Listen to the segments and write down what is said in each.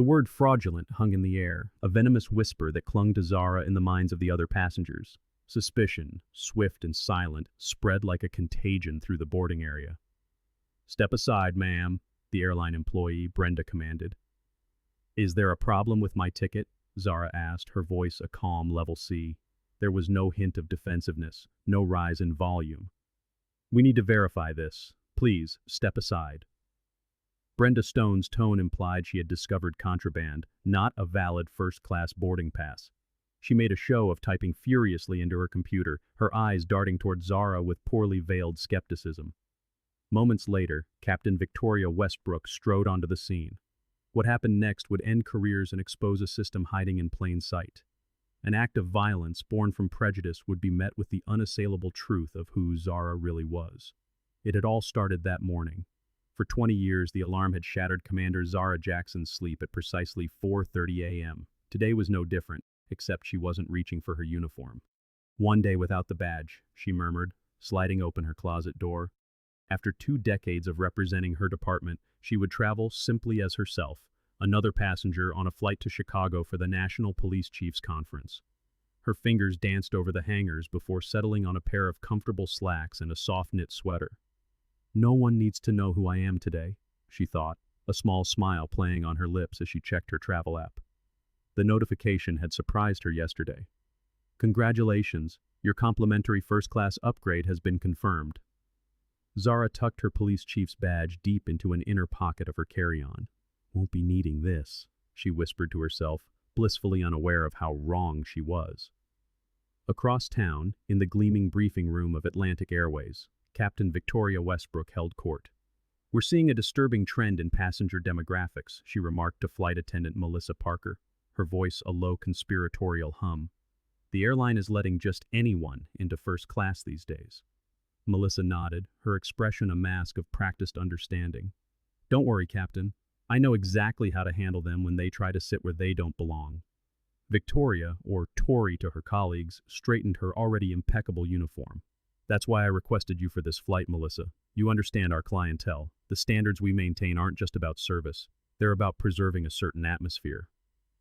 The word fraudulent hung in the air, a venomous whisper that clung to Zara in the minds of the other passengers. Suspicion, swift and silent, spread like a contagion through the boarding area. "Step aside, ma'am," the airline employee, Brenda, commanded. "Is there a problem with my ticket?" Zara asked, her voice a calm level C. There was no hint of defensiveness, no rise in volume. "We need to verify this. Please, step aside." Brenda Stone's tone implied she had discovered contraband, not a valid first-class boarding pass. She made a show of typing furiously into her computer, her eyes darting toward Zara with poorly veiled skepticism. Moments later, Captain Victoria Westbrook strode onto the scene. What happened next would end careers and expose a system hiding in plain sight. An act of violence born from prejudice would be met with the unassailable truth of who Zara really was. It had all started that morning. For 20 years, the alarm had shattered Commander Zara Jackson's sleep at precisely 4:30 a.m. Today was no different, except she wasn't reaching for her uniform. "One day without the badge," she murmured, sliding open her closet door. After 2 decades of representing her department, she would travel simply as herself, another passenger on a flight to Chicago for the National Police Chiefs Conference. Her fingers danced over the hangers before settling on a pair of comfortable slacks and a soft-knit sweater. "No one needs to know who I am today," she thought, a small smile playing on her lips as she checked her travel app. The notification had surprised her yesterday. "Congratulations, your complimentary first-class upgrade has been confirmed." Zara tucked her police chief's badge deep into an inner pocket of her carry-on. "Won't be needing this," she whispered to herself, blissfully unaware of how wrong she was. Across town, in the gleaming briefing room of Atlantic Airways, Captain Victoria Westbrook held court. "We're seeing a disturbing trend in passenger demographics," she remarked to flight attendant Melissa Parker, her voice a low conspiratorial hum. "The airline is letting just anyone into first class these days." Melissa nodded, her expression a mask of practiced understanding. "Don't worry, Captain. I know exactly how to handle them when they try to sit where they don't belong." Victoria, or Tori to her colleagues, straightened her already impeccable uniform. "That's why I requested you for this flight, Melissa. You understand our clientele. The standards we maintain aren't just about service. They're about preserving a certain atmosphere."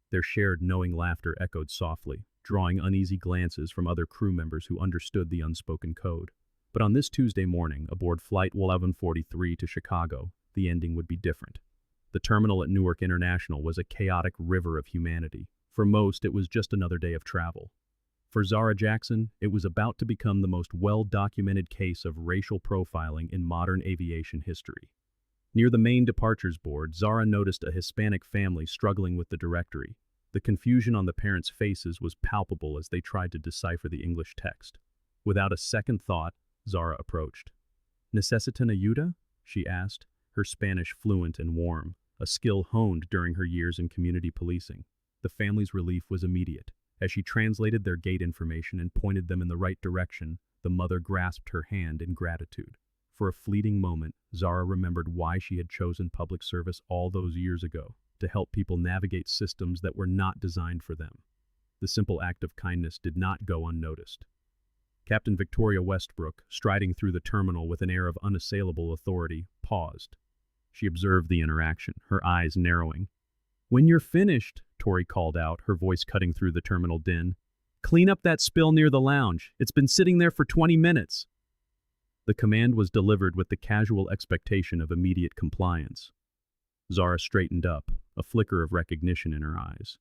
Their shared knowing laughter echoed softly, drawing uneasy glances from other crew members who understood the unspoken code. But on this Tuesday morning, aboard Flight 1143 to Chicago, the ending would be different. The terminal at Newark International was a chaotic river of humanity. For most, it was just another day of travel. For Zara Jackson, it was about to become the most well-documented case of racial profiling in modern aviation history. Near the main departures board, Zara noticed a Hispanic family struggling with the directory. The confusion on the parents' faces was palpable as they tried to decipher the English text. Without a second thought, Zara approached. "Necesitan ayuda?" she asked, her Spanish fluent and warm, a skill honed during her years in community policing. The family's relief was immediate. As she translated their gate information and pointed them in the right direction, the mother grasped her hand in gratitude. For a fleeting moment, Zara remembered why she had chosen public service all those years ago, to help people navigate systems that were not designed for them. The simple act of kindness did not go unnoticed. Captain Victoria Westbrook, striding through the terminal with an air of unassailable authority, paused. She observed the interaction, her eyes narrowing. "When you're finished," Tori called out, her voice cutting through the terminal din, "clean up that spill near the lounge. It's been sitting there for 20 minutes. The command was delivered with the casual expectation of immediate compliance. Zara straightened up, a flicker of recognition in her eyes.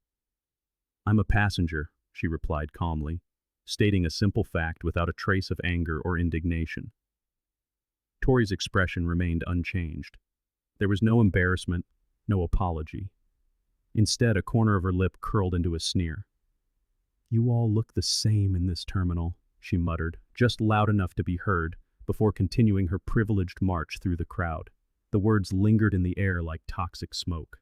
"I'm a passenger," she replied calmly, stating a simple fact without a trace of anger or indignation. Tori's expression remained unchanged. There was no embarrassment, no apology. Instead, a corner of her lip curled into a sneer. "You all look the same in this terminal," she muttered, just loud enough to be heard, before continuing her privileged march through the crowd. The words lingered in the air like toxic smoke.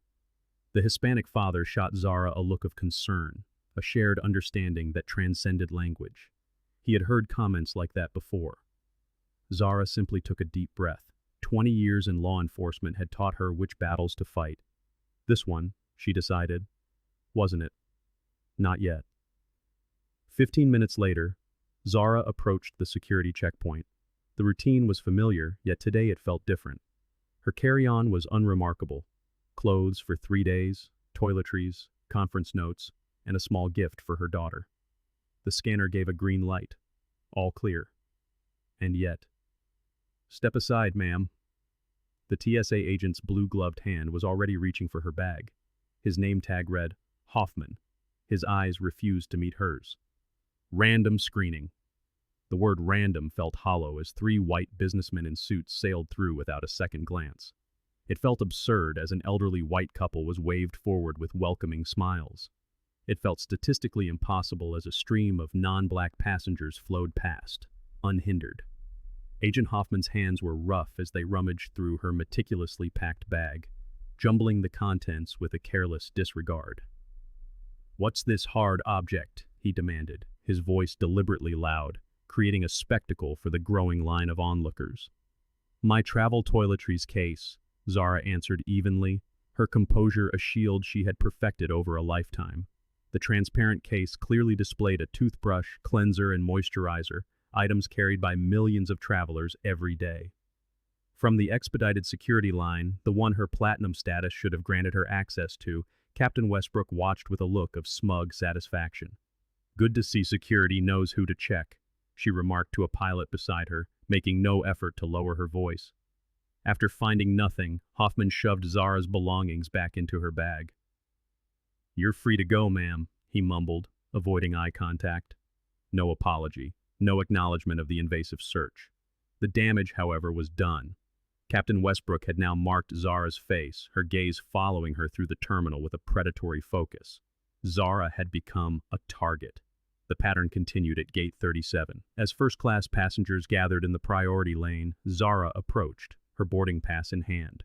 The Hispanic father shot Zara a look of concern, a shared understanding that transcended language. He had heard comments like that before. Zara simply took a deep breath. 20 years in law enforcement had taught her which battles to fight. This one, she decided, wasn't it. Not yet. 15 minutes later, Zara approached the security checkpoint. The routine was familiar, yet today it felt different. Her carry-on was unremarkable. Clothes for 3 days, toiletries, conference notes, and a small gift for her daughter. The scanner gave a green light. All clear. And yet... "Step aside, ma'am." The TSA agent's blue-gloved hand was already reaching for her bag. His name tag read, Hoffman. His eyes refused to meet hers. Random screening. The word random felt hollow as three white businessmen in suits sailed through without a second glance. It felt absurd as an elderly white couple was waved forward with welcoming smiles. It felt statistically impossible as a stream of non-black passengers flowed past, unhindered. Agent Hoffman's hands were rough as they rummaged through her meticulously packed bag, jumbling the contents with a careless disregard. "What's this hard object?" he demanded, his voice deliberately loud, creating a spectacle for the growing line of onlookers. "My travel toiletries case," Zara answered evenly, her composure a shield she had perfected over a lifetime. The transparent case clearly displayed a toothbrush, cleanser, and moisturizer, items carried by millions of travelers every day. From the expedited security line, the one her platinum status should have granted her access to, Captain Westbrook watched with a look of smug satisfaction. "Good to see security knows who to check," she remarked to a pilot beside her, making no effort to lower her voice. After finding nothing, Hoffman shoved Zara's belongings back into her bag. "You're free to go, ma'am," he mumbled, avoiding eye contact. No apology, no acknowledgement of the invasive search. The damage, however, was done. Captain Westbrook had now marked Zara's face, her gaze following her through the terminal with a predatory focus. Zara had become a target. The pattern continued at gate 37. As first-class passengers gathered in the priority lane, Zara approached, her boarding pass in hand.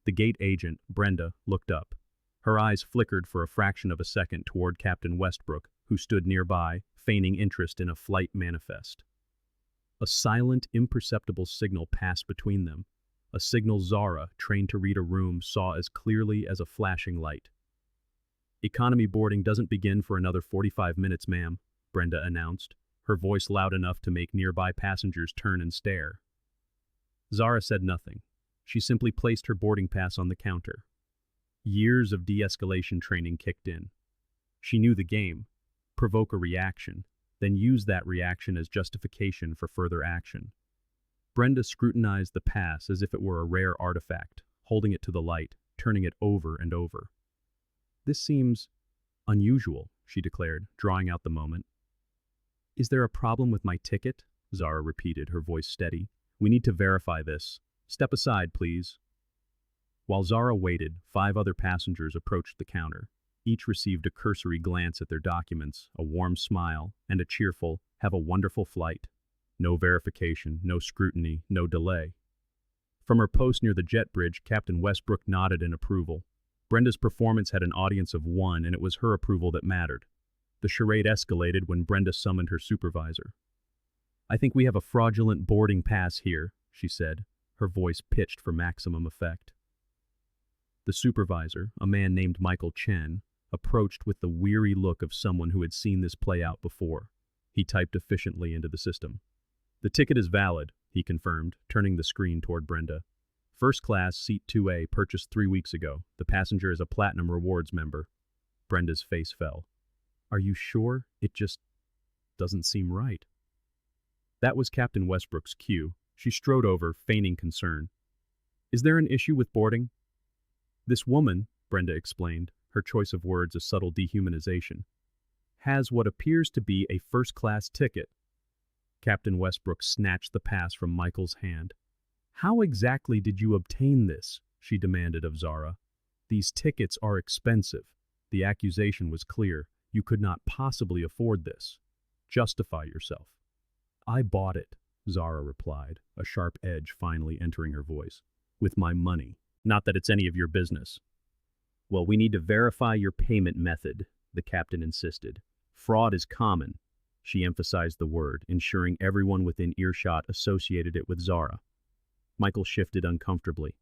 The gate agent, Brenda, looked up. Her eyes flickered for a fraction of a second toward Captain Westbrook, who stood nearby, feigning interest in a flight manifest. A silent, imperceptible signal passed between them, a signal Zara, trained to read a room, saw as clearly as a flashing light. "Economy boarding doesn't begin for another 45 minutes, ma'am," Brenda announced, her voice loud enough to make nearby passengers turn and stare. Zara said nothing. She simply placed her boarding pass on the counter. Years of de-escalation training kicked in. She knew the game. Provoke a reaction, then use that reaction as justification for further action. Brenda scrutinized the pass as if it were a rare artifact, holding it to the light, turning it over and over. "This seems unusual," she declared, drawing out the moment. "Is there a problem with my ticket?" Zara repeated, her voice steady. "We need to verify this. Step aside, please." While Zara waited, 5 other passengers approached the counter. Each received a cursory glance at their documents, a warm smile, and a cheerful, "Have a wonderful flight." No verification, no scrutiny, no delay. From her post near the jet bridge, Captain Westbrook nodded in approval. Brenda's performance had an audience of 1, and it was her approval that mattered. The charade escalated when Brenda summoned her supervisor. "I think we have a fraudulent boarding pass here," she said, her voice pitched for maximum effect. The supervisor, a man named Michael Chen, approached with the weary look of someone who had seen this play out before. He typed efficiently into the system. "The ticket is valid," he confirmed, turning the screen toward Brenda. "First class, seat 2A, purchased 3 weeks ago. The passenger is a Platinum Rewards member." Brenda's face fell. "Are you sure? It just doesn't seem right." That was Captain Westbrook's cue. She strode over, feigning concern. "Is there an issue with boarding?" "This woman," Brenda explained, her choice of words a subtle dehumanization, "has what appears to be a first-class ticket." Captain Westbrook snatched the pass from Michael's hand. "How exactly did you obtain this?" she demanded of Zara. "These tickets are expensive." The accusation was clear. "You could not possibly afford this. Justify yourself." "I bought it," Zara replied, a sharp edge finally entering her voice. "With my money. Not that it's any of your business." "Well, we need to verify your payment method," the captain insisted. "Fraud is common." She emphasized the word, ensuring everyone within earshot associated it with Zara. Michael shifted uncomfortably.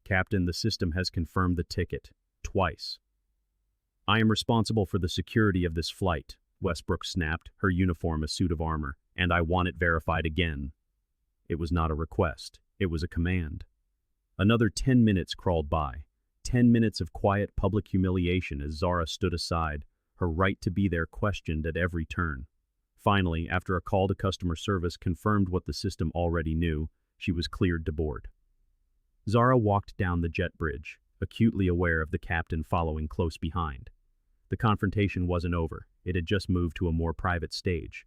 "Captain, the system has confirmed the ticket. Twice." "I am responsible for the security of this flight," Westbrook snapped, her uniform a suit of armor, "and I want it verified again." It was not a request. It was a command. Another 10 minutes crawled by. 10 minutes of quiet public humiliation as Zara stood aside, her right to be there questioned at every turn. Finally, after a call to customer service confirmed what the system already knew, she was cleared to board. Zara walked down the jet bridge, acutely aware of the captain following close behind. The confrontation wasn't over, it had just moved to a more private stage.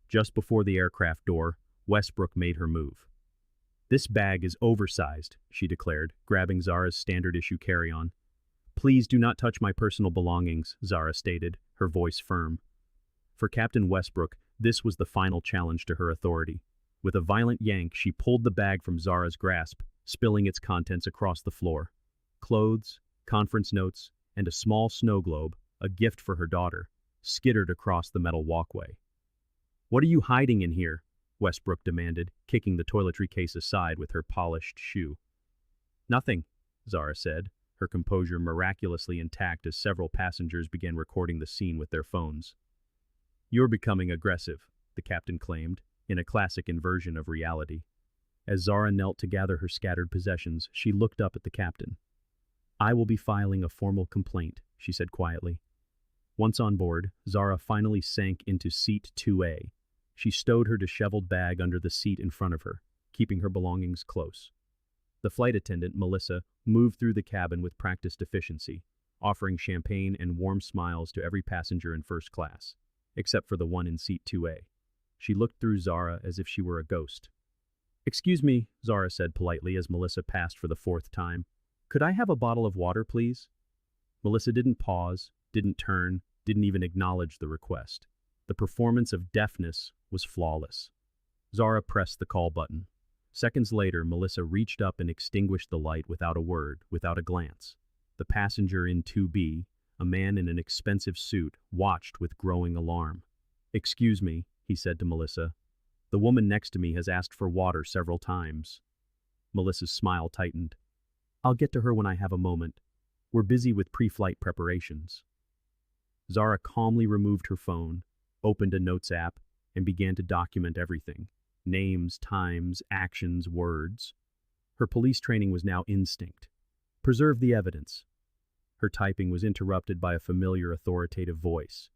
Just before the aircraft door, Westbrook made her move. "This bag is oversized," she declared, grabbing Zara's standard-issue carry-on. "Please do not touch my personal belongings," Zara stated, her voice firm. For Captain Westbrook, this was the final challenge to her authority. With a violent yank, she pulled the bag from Zara's grasp, spilling its contents across the floor. Clothes, conference notes, and a small snow globe, a gift for her daughter, skittered across the metal walkway. "What are you hiding in here?" Westbrook demanded, kicking the toiletry case aside with her polished shoe. "Nothing," Zara said, her composure miraculously intact as several passengers began recording the scene with their phones. "You're becoming aggressive," the captain claimed, in a classic inversion of reality. As Zara knelt to gather her scattered possessions, she looked up at the captain. "I will be filing a formal complaint," she said quietly. Once on board, Zara finally sank into seat 2A. She stowed her disheveled bag under the seat in front of her, keeping her belongings close. The flight attendant, Melissa, moved through the cabin with practiced efficiency, offering champagne and warm smiles to every passenger in first class, except for the one in seat 2A. She looked through Zara as if she were a ghost. "Excuse me," Zara said politely as Melissa passed for the fourth time. "Could I have a bottle of water, please?" Melissa didn't pause, didn't turn, didn't even acknowledge the request. The performance of deafness was flawless. Zara pressed the call button. Seconds later, Melissa reached up and extinguished the light without a word, without a glance. The passenger in 2B, a man in an expensive suit, watched with growing alarm. "Excuse me," he said to Melissa. "The woman next to me has asked for water several times." Melissa's smile tightened. "I'll get to her when I have a moment. We're busy with pre-flight preparations." Zara calmly removed her phone, opened a notes app, and began to document everything. Names, times, actions, words. Her police training was now instinct. Preserve the evidence. Her typing was interrupted by a familiar authoritative voice.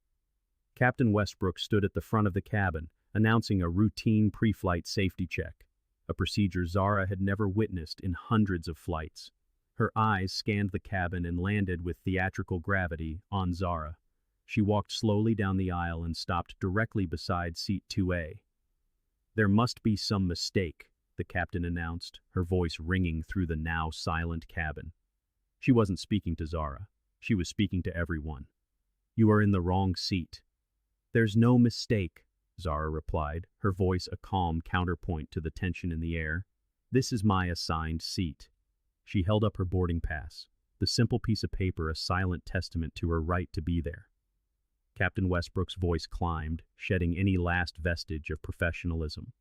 Captain Westbrook stood at the front of the cabin, announcing a routine pre-flight safety check, a procedure Zara had never witnessed in hundreds of flights. Her eyes scanned the cabin and landed with theatrical gravity on Zara. She walked slowly down the aisle and stopped directly beside seat 2A. "There must be some mistake," the captain announced, her voice ringing through the now silent cabin. She wasn't speaking to Zara. She was speaking to everyone. "You are in the wrong seat." "There's no mistake," Zara replied, her voice a calm counterpoint to the tension in the air. "This is my assigned seat." She held up her boarding pass, the simple piece of paper a silent testament to her right to be there. Captain Westbrook's voice climbed, shedding any last vestige of professionalism.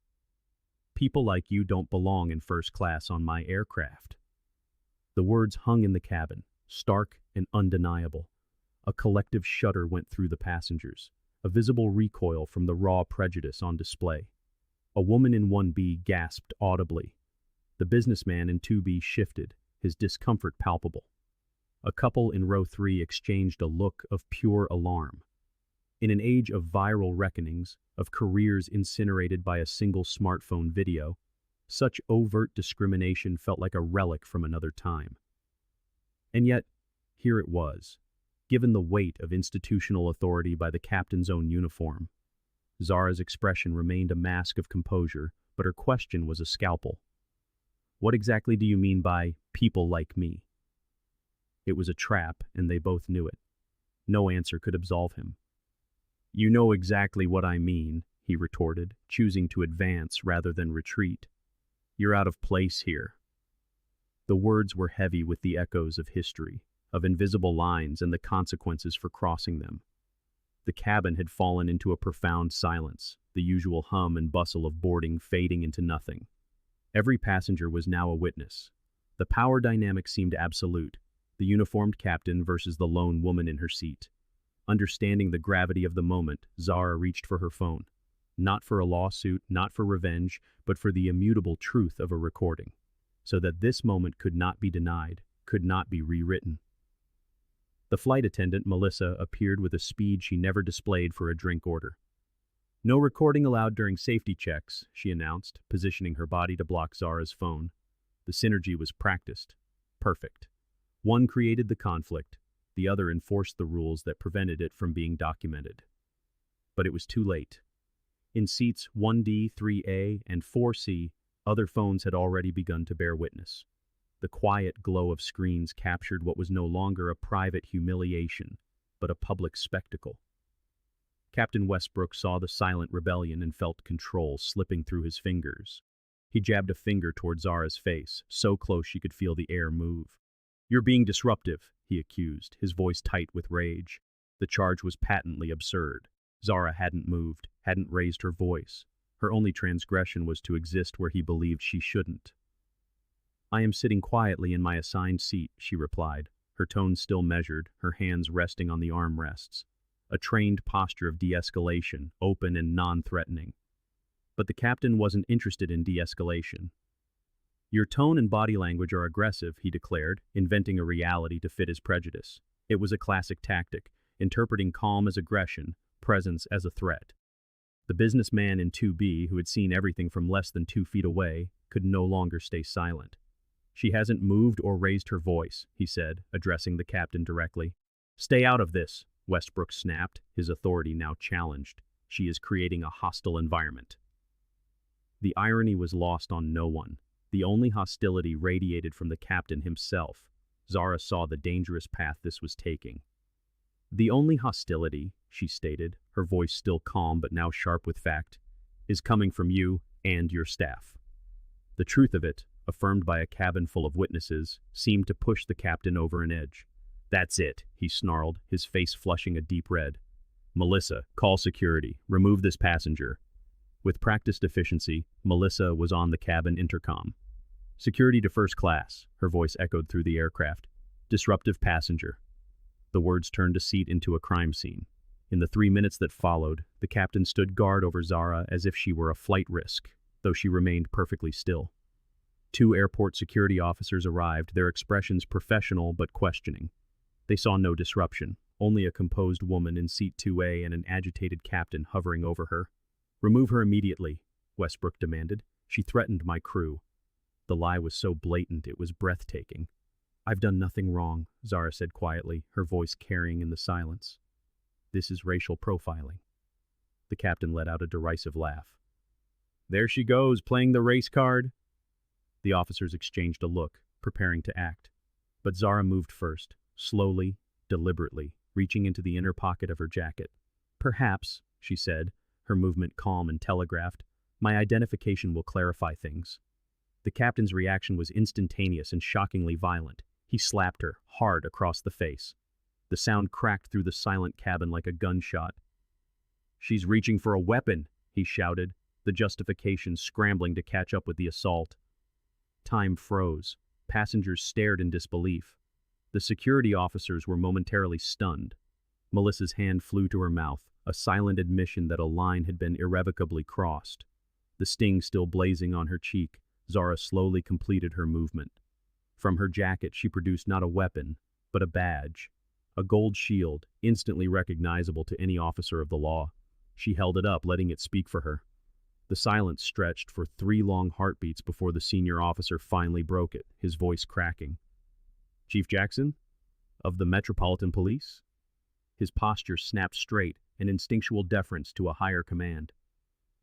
"People like you don't belong in first class on my aircraft." The words hung in the cabin, stark and undeniable. A collective shudder went through the passengers, a visible recoil from the raw prejudice on display. A woman in 1B gasped audibly. The businessman in 2B shifted, his discomfort palpable. A couple in row 3 exchanged a look of pure alarm. In an age of viral reckonings, of careers incinerated by a single smartphone video, such overt discrimination felt like a relic from another time. And yet, here it was, given the weight of institutional authority by the captain's own uniform. Zara's expression remained a mask of composure, but her question was a scalpel. "What exactly do you mean by people like me?" It was a trap, and they both knew it. No answer could absolve him. "You know exactly what I mean," he retorted, choosing to advance rather than retreat. "You're out of place here." The words were heavy with the echoes of history, of invisible lines and the consequences for crossing them. The cabin had fallen into a profound silence, the usual hum and bustle of boarding fading into nothing. Every passenger was now a witness. The power dynamic seemed absolute, the uniformed captain versus the lone woman in her seat. Understanding the gravity of the moment, Zara reached for her phone. Not for a lawsuit, not for revenge, but for the immutable truth of a recording. So that this moment could not be denied, could not be rewritten. The flight attendant, Melissa, appeared with a speed she never displayed for a drink order. "No recording allowed during safety checks," she announced, positioning her body to block Zara's phone. The synergy was practiced. Perfect. One created the conflict, the other enforced the rules that prevented it from being documented. But it was too late. In seats 1D, 3A, and 4C, other phones had already begun to bear witness. The quiet glow of screens captured what was no longer a private humiliation, but a public spectacle. Captain Westbrook saw the silent rebellion and felt control slipping through his fingers. He jabbed a finger toward Zara's face, so close she could feel the air move. "You're being disruptive," he accused, his voice tight with rage. The charge was patently absurd. Zara hadn't moved, hadn't raised her voice. Her only transgression was to exist where he believed she shouldn't. "I am sitting quietly in my assigned seat," she replied, her tone still measured, her hands resting on the armrests. A trained posture of de-escalation, open and non-threatening. But the captain wasn't interested in de-escalation. "Your tone and body language are aggressive," he declared, inventing a reality to fit his prejudice. It was a classic tactic, interpreting calm as aggression, presence as a threat. The businessman in 2B, who had seen everything from less than 2 feet away, could no longer stay silent. "She hasn't moved or raised her voice," he said, addressing the captain directly. "Stay out of this," Westbrook snapped, his authority now challenged. "She is creating a hostile environment." The irony was lost on no one. The only hostility radiated from the captain himself. Zara saw the dangerous path this was taking. "The only hostility," she stated, her voice still calm but now sharp with fact, "is coming from you and your staff." The truth of it, affirmed by a cabin full of witnesses, seemed to push the captain over an edge. "That's it," he snarled, his face flushing a deep red. "Melissa, call security. Remove this passenger." With practiced efficiency, Melissa was on the cabin intercom. "Security to first class," her voice echoed through the aircraft. "Disruptive passenger." The words turned a seat into a crime scene. In the 3 minutes that followed, the captain stood guard over Zara as if she were a flight risk, though she remained perfectly still. 2 airport security officers arrived, their expressions professional but questioning. They saw no disruption, only a composed woman in seat 2A and an agitated captain hovering over her. "Remove her immediately," Westbrook demanded. "She threatened my crew." The lie was so blatant it was breathtaking. "I've done nothing wrong," Zara said quietly, her voice carrying in the silence. "This is racial profiling." The captain let out a derisive laugh. "There she goes, playing the race card." The officers exchanged a look, preparing to act. But Zara moved first, slowly, deliberately, reaching into the inner pocket of her jacket. "Perhaps," she said, her movement calm and telegraphed, "my identification will clarify things." The captain's reaction was instantaneous and shockingly violent. He slapped her, hard, across the face. The sound cracked through the silent cabin like a gunshot. "She's reaching for a weapon," he shouted, the justification scrambling to catch up with the assault. Time froze. Passengers stared in disbelief. The security officers were momentarily stunned. Melissa's hand flew to her mouth, a silent admission that a line had been irrevocably crossed. The sting still blazing on her cheek, Zara slowly completed her movement. From her jacket she produced not a weapon, but a badge. A gold shield, instantly recognizable to any officer of the law. She held it up, letting it speak for her. The silence stretched for 3 long heartbeats before the senior officer finally broke it, his voice cracking. "Chief Jackson? Of the Metropolitan Police?" His posture snapped straight, an instinctual deference to a higher command.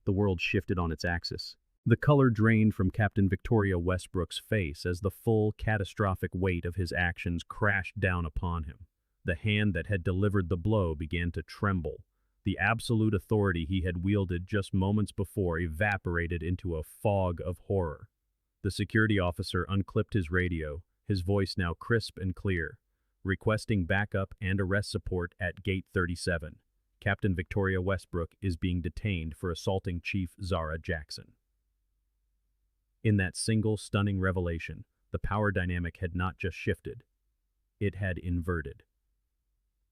The world shifted on its axis. The color drained from Captain Victoria Westbrook's face as the full, catastrophic weight of his actions crashed down upon him. The hand that had delivered the blow began to tremble. The absolute authority he had wielded just moments before evaporated into a fog of horror. The security officer unclipped his radio, his voice now crisp and clear, requesting backup and arrest support at Gate 37. Captain Victoria Westbrook is being detained for assaulting Chief Zara Jackson. In that single stunning revelation, the power dynamic had not just shifted, it had inverted.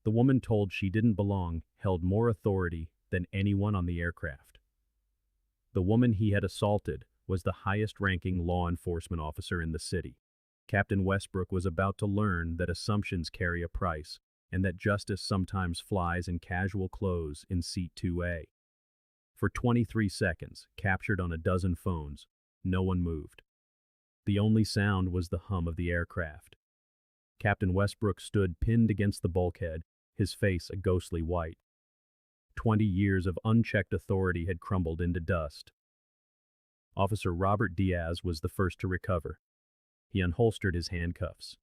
The woman told she didn't belong held more authority than anyone on the aircraft. The woman he had assaulted was the highest-ranking law enforcement officer in the city. Captain Westbrook was about to learn that assumptions carry a price, and that justice sometimes flies in casual clothes in seat 2A. For 23 seconds, captured on a dozen phones, no one moved. The only sound was the hum of the aircraft. Captain Westbrook stood pinned against the bulkhead, his face a ghostly white. 20 years of unchecked authority had crumbled into dust. Officer Robert Diaz was the first to recover. He unholstered his handcuffs.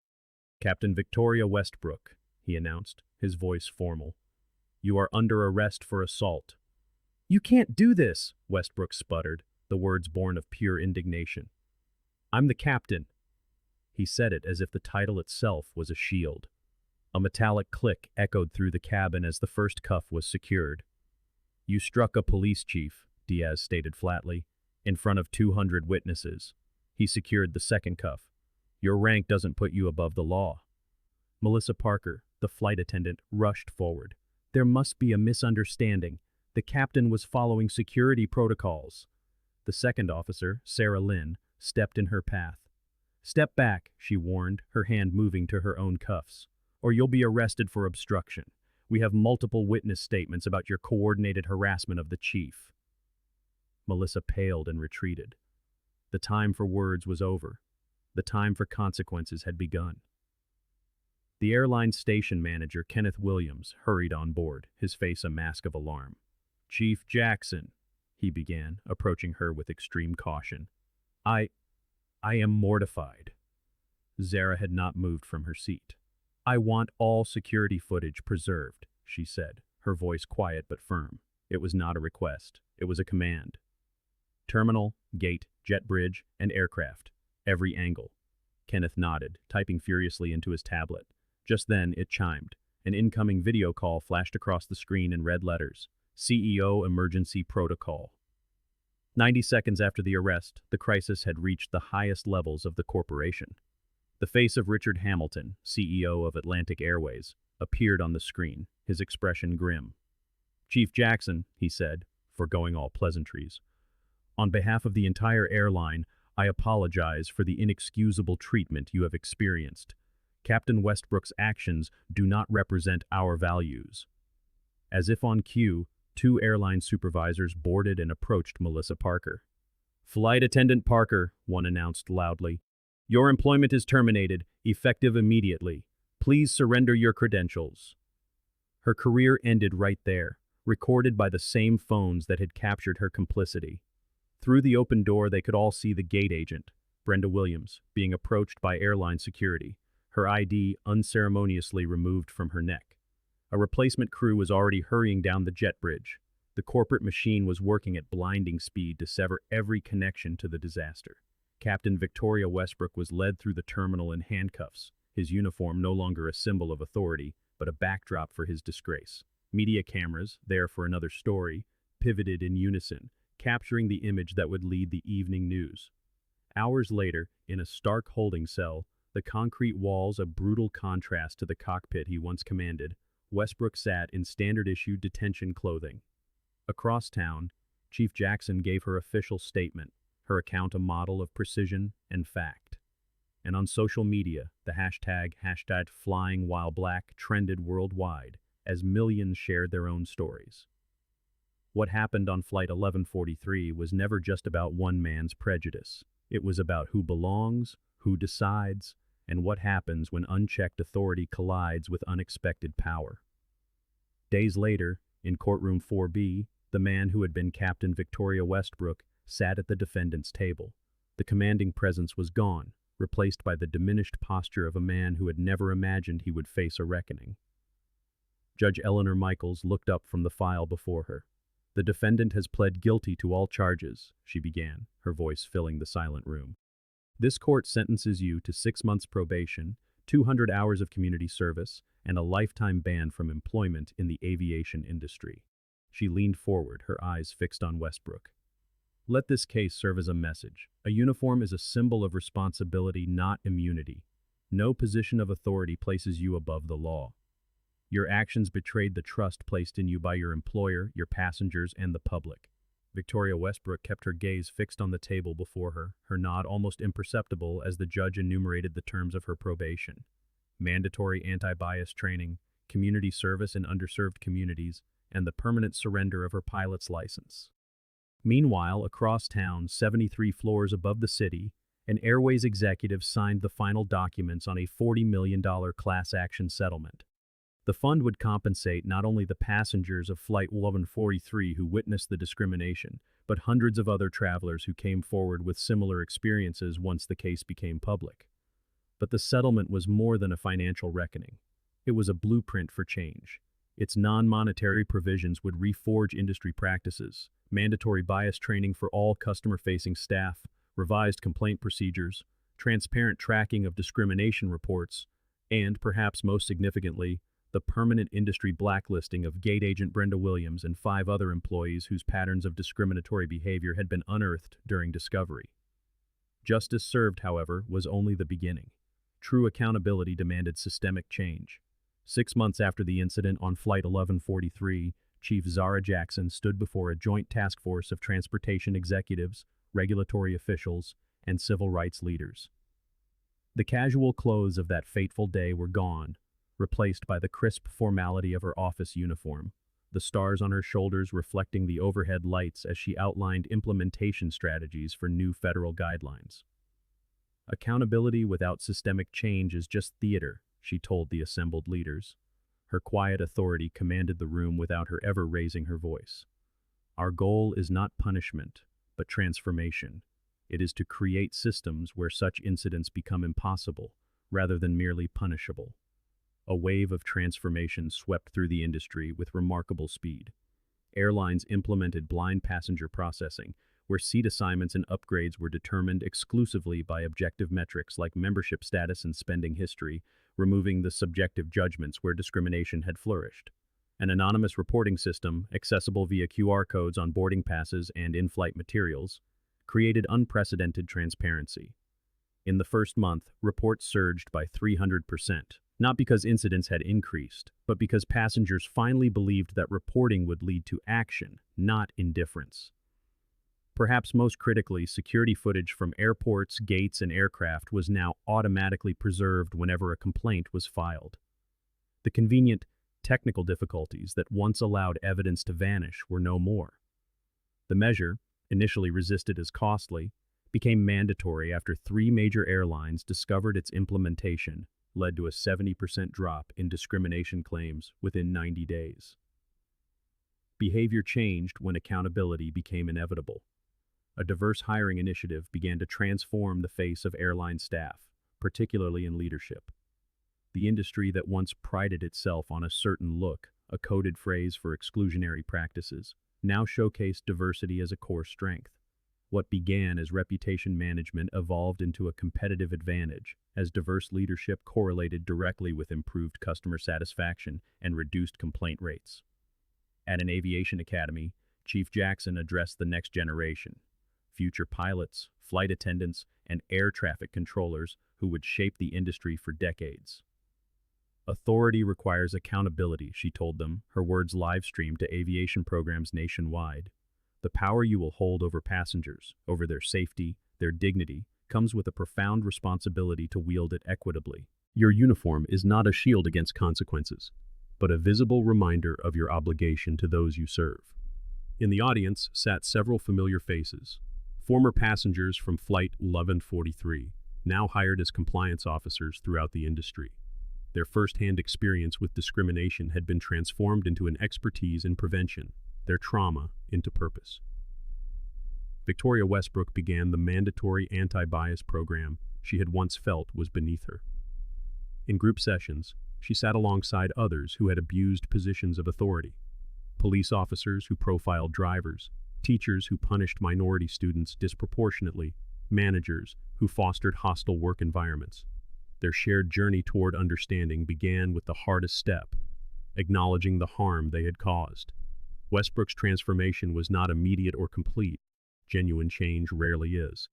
"Captain Victoria Westbrook," he announced, his voice formal. "You are under arrest for assault." "You can't do this," Westbrook sputtered, the words born of pure indignation. "I'm the captain." He said it as if the title itself was a shield. A metallic click echoed through the cabin as the first cuff was secured. "You struck a police chief," Diaz stated flatly, "in front of 200 witnesses." He secured the second cuff. "Your rank doesn't put you above the law." Melissa Parker, the flight attendant, rushed forward. "There must be a misunderstanding. The captain was following security protocols." The second officer, Sarah Lynn, stepped in her path. "Step back," she warned, her hand moving to her own cuffs, "or you'll be arrested for obstruction. We have multiple witness statements about your coordinated harassment of the chief." Melissa paled and retreated. The time for words was over. The time for consequences had begun. The airline station manager, Kenneth Williams, hurried on board, his face a mask of alarm. "Chief Jackson," he began, approaching her with extreme caution. I am mortified." Zara had not moved from her seat. "I want all security footage preserved," she said, her voice quiet but firm. It was not a request. It was a command. "Terminal, gate, jet bridge, and aircraft. Every angle." Kenneth nodded, typing furiously into his tablet. Just then, it chimed. An incoming video call flashed across the screen in red letters. "CEO Emergency Protocol." 90 seconds after the arrest, the crisis had reached the highest levels of the corporation. The face of Richard Hamilton, CEO of Atlantic Airways, appeared on the screen, his expression grim. "Chief Jackson," he said, foregoing all pleasantries, "on behalf of the entire airline, I apologize for the inexcusable treatment you have experienced. Captain Westbrook's actions do not represent our values." As if on cue, 2 airline supervisors boarded and approached Melissa Parker. "Flight Attendant Parker," one announced loudly, "your employment is terminated, effective immediately. Please surrender your credentials." Her career ended right there, recorded by the same phones that had captured her complicity. Through the open door they could all see the gate agent, Brenda Williams, being approached by airline security, her ID unceremoniously removed from her neck. A replacement crew was already hurrying down the jet bridge. The corporate machine was working at blinding speed to sever every connection to the disaster. Captain Victoria Westbrook was led through the terminal in handcuffs, his uniform no longer a symbol of authority, but a backdrop for his disgrace. Media cameras, there for another story, pivoted in unison, capturing the image that would lead the evening news. Hours later, in a stark holding cell, the concrete walls a brutal contrast to the cockpit he once commanded, Westbrook sat in standard-issue detention clothing. Across town, Chief Jackson gave her official statement, her account a model of precision and fact. And on social media, the hashtag #FlyingWhileBlack trended worldwide as millions shared their own stories. What happened on Flight 1143 was never just about one man's prejudice. It was about who belongs, who decides, and what happens when unchecked authority collides with unexpected power. Days later, in courtroom 4B, the man who had been Captain Victoria Westbrook sat at the defendant's table. The commanding presence was gone, replaced by the diminished posture of a man who had never imagined he would face a reckoning. Judge Eleanor Michaels looked up from the file before her. "The defendant has pled guilty to all charges," she began, her voice filling the silent room. "This court sentences you to 6 months probation, 200 hours of community service, and a lifetime ban from employment in the aviation industry." She leaned forward, her eyes fixed on Westbrook. "Let this case serve as a message. A uniform is a symbol of responsibility, not immunity. No position of authority places you above the law. Your actions betrayed the trust placed in you by your employer, your passengers, and the public. Victoria Westbrook kept her gaze fixed on the table before her, her nod almost imperceptible as the judge enumerated the terms of her probation. Mandatory anti-bias training, community service in underserved communities, and the permanent surrender of her pilot's license. Meanwhile, across town, 73 floors above the city, an Airways executive signed the final documents on a $40 million class action settlement. The fund would compensate not only the passengers of Flight 1143 who witnessed the discrimination, but hundreds of other travelers who came forward with similar experiences once the case became public. But the settlement was more than a financial reckoning. It was a blueprint for change. Its non-monetary provisions would reforge industry practices, mandatory bias training for all customer-facing staff, revised complaint procedures, transparent tracking of discrimination reports, and, perhaps most significantly, the permanent industry blacklisting of gate agent Brenda Williams and 5 other employees whose patterns of discriminatory behavior had been unearthed during discovery. Justice served, however, was only the beginning. True accountability demanded systemic change. 6 months after the incident on Flight 1143, Chief Zara Jackson stood before a joint task force of transportation executives, regulatory officials, and civil rights leaders. The casual clothes of that fateful day were gone, replaced by the crisp formality of her office uniform, the stars on her shoulders reflecting the overhead lights as she outlined implementation strategies for new federal guidelines. Accountability without systemic change is just theater, she told the assembled leaders. Her quiet authority commanded the room without her ever raising her voice. Our goal is not punishment, but transformation. It is to create systems where such incidents become impossible, rather than merely punishable. A wave of transformation swept through the industry with remarkable speed. Airlines implemented blind passenger processing, where seat assignments and upgrades were determined exclusively by objective metrics like membership status and spending history, removing the subjective judgments where discrimination had flourished. An anonymous reporting system, accessible via QR codes on boarding passes and in-flight materials, created unprecedented transparency. In the first month, reports surged by 300%. Not because incidents had increased, but because passengers finally believed that reporting would lead to action, not indifference. Perhaps most critically, security footage from airports, gates, and aircraft was now automatically preserved whenever a complaint was filed. The convenient, technical difficulties that once allowed evidence to vanish were no more. The measure, initially resisted as costly, became mandatory after 3 major airlines discovered its implementation led to a 70% drop in discrimination claims within 90 days. Behavior changed when accountability became inevitable. A diverse hiring initiative began to transform the face of airline staff, particularly in leadership. The industry that once prided itself on a certain look, a coded phrase for exclusionary practices, now showcased diversity as a core strength. What began as reputation management evolved into a competitive advantage, as diverse leadership correlated directly with improved customer satisfaction and reduced complaint rates. At an aviation academy, Chief Jackson addressed the next generation, future pilots, flight attendants, and air traffic controllers who would shape the industry for decades. Authority requires accountability, she told them, her words live-streamed to aviation programs nationwide. The power you will hold over passengers, over their safety, their dignity, comes with a profound responsibility to wield it equitably. Your uniform is not a shield against consequences, but a visible reminder of your obligation to those you serve. In the audience sat several familiar faces. Former passengers from Flight 1143, now hired as compliance officers throughout the industry. Their first-hand experience with discrimination had been transformed into an expertise in prevention, their trauma into purpose. Victoria Westbrook began the mandatory anti-bias program she had once felt was beneath her. In group sessions, she sat alongside others who had abused positions of authority. Police officers who profiled drivers, teachers who punished minority students disproportionately, managers who fostered hostile work environments. Their shared journey toward understanding began with the hardest step, acknowledging the harm they had caused. Westbrook's transformation was not immediate or complete. Genuine change rarely is.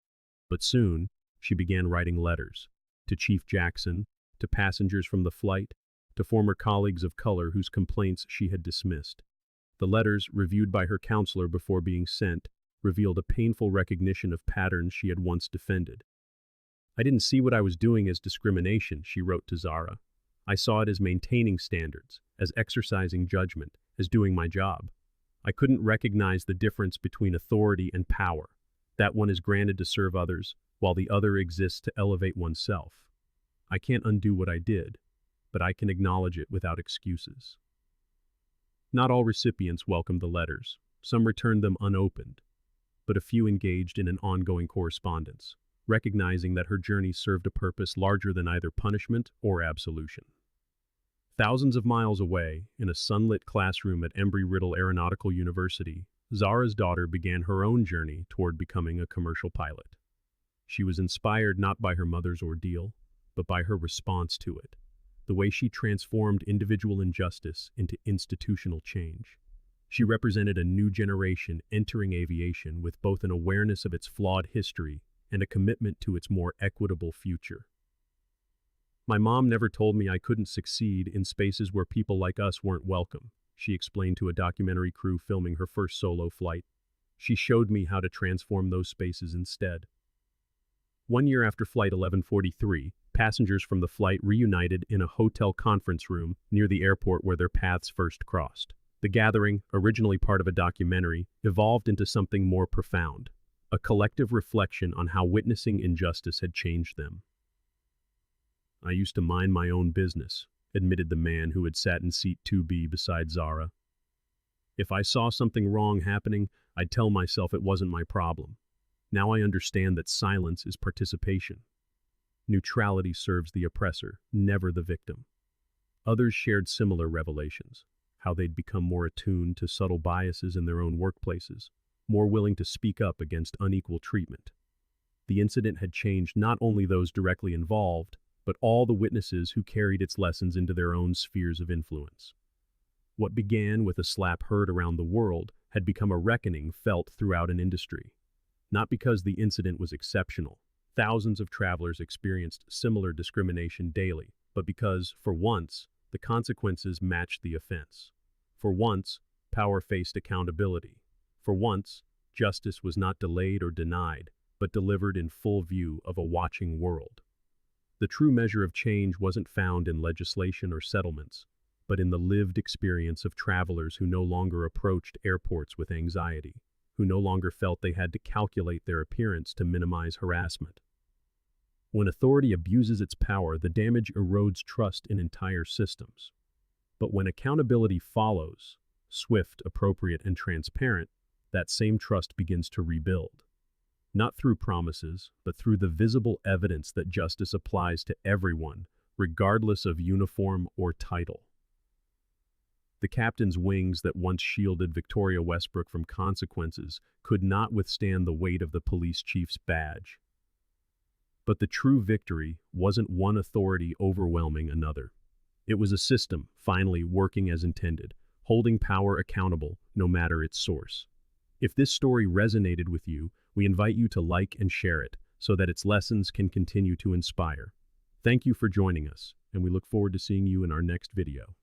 But soon, she began writing letters to Chief Jackson, to passengers from the flight, to former colleagues of color whose complaints she had dismissed. The letters, reviewed by her counselor before being sent, revealed a painful recognition of patterns she had once defended. "I didn't see what I was doing as discrimination," she wrote to Zara. "I saw it as maintaining standards, as exercising judgment, as doing my job. I couldn't recognize the difference between authority and power, that one is granted to serve others, while the other exists to elevate oneself. I can't undo what I did, but I can acknowledge it without excuses." Not all recipients welcomed the letters. Some returned them unopened, but a few engaged in an ongoing correspondence, recognizing that her journey served a purpose larger than either punishment or absolution. Thousands of miles away, in a sunlit classroom at Embry-Riddle Aeronautical University, Zara's daughter began her own journey toward becoming a commercial pilot. She was inspired not by her mother's ordeal, but by her response to it, the way she transformed individual injustice into institutional change. She represented a new generation entering aviation with both an awareness of its flawed history and a commitment to its more equitable future. "My mom never told me I couldn't succeed in spaces where people like us weren't welcome," she explained to a documentary crew filming her first solo flight. "She showed me how to transform those spaces instead." 1 year after Flight 1143, passengers from the flight reunited in a hotel conference room near the airport where their paths first crossed. The gathering, originally part of a documentary, evolved into something more profound, a collective reflection on how witnessing injustice had changed them. "I used to mind my own business," admitted the man who had sat in seat 2B beside Zara. "If I saw something wrong happening, I'd tell myself it wasn't my problem. Now I understand that silence is participation. Neutrality serves the oppressor, never the victim." Others shared similar revelations, how they'd become more attuned to subtle biases in their own workplaces, more willing to speak up against unequal treatment. The incident had changed not only those directly involved, but all the witnesses who carried its lessons into their own spheres of influence. What began with a slap heard around the world had become a reckoning felt throughout an industry. Not because the incident was exceptional. Thousands of travelers experienced similar discrimination daily, but because, for once, the consequences matched the offense. For once, power faced accountability. For once, justice was not delayed or denied, but delivered in full view of a watching world. The true measure of change wasn't found in legislation or settlements, but in the lived experience of travelers who no longer approached airports with anxiety, who no longer felt they had to calculate their appearance to minimize harassment. When authority abuses its power, the damage erodes trust in entire systems. But when accountability follows, swift, appropriate, and transparent, that same trust begins to rebuild. Not through promises, but through the visible evidence that justice applies to everyone, regardless of uniform or title. The captain's wings that once shielded Victoria Westbrook from consequences could not withstand the weight of the police chief's badge. But the true victory wasn't one authority overwhelming another. It was a system, finally working as intended, holding power accountable no matter its source. If this story resonated with you, we invite you to like and share it so that its lessons can continue to inspire. Thank you for joining us, and we look forward to seeing you in our next video.